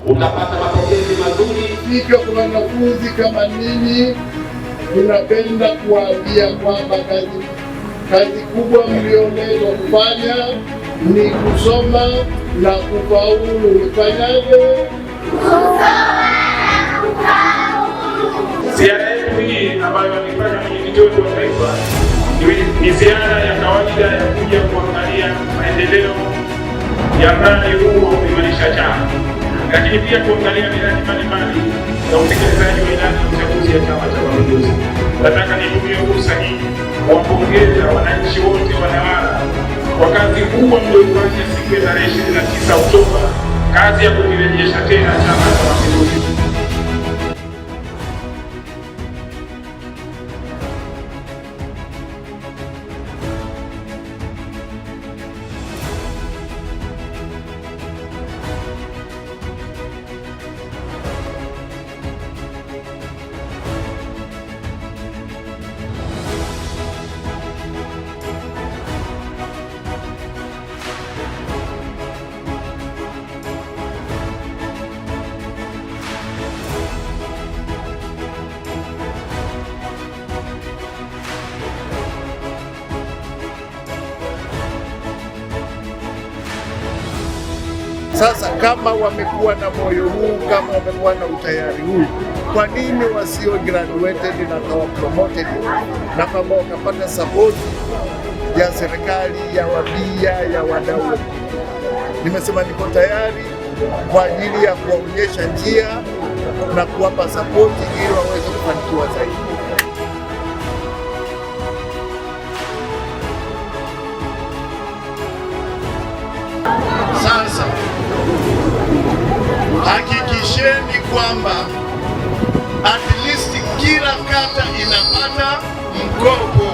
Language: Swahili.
utapata mapokezi mazuri. Hivyo kwa wanafunzi kama ninyi, tunapenda kuambia kwamba kazi kubwa mlioletwa kufanya ni kusoma na kufaulu. Umefanyaje? Ziara yetu hii ambayo alifanya mwenyekiti wetu wa taifa ni ziara ya kawaida ya kuja kuangalia maendeleo ya mradi huu wa kuimarisha chama, lakini pia kuangalia miradi mbalimbali na utekelezaji wa ilani ya uchaguzi ya Chama cha Mapinduzi. Nataka nitumie fursa hii kuwapongeza wananchi wote wa Newala kwa kazi kubwa mlioifanya siku ya tarehe 29 Oktoba, kazi ya kukirejesha tena Chama cha Mapinduzi. Sasa kama wamekuwa na moyo huu, kama wamekuwa na utayari huu, kwa nini wasio graduated na kawa promoted na kama wakapata support ya serikali, ya wabia, ya wadau? Nimesema niko tayari kwa ajili ya kuwaonyesha njia na kuwapa support ili waweze kufanikiwa zaidi. Sasa hakikisheni kwamba at least kila kata inapata mkopo.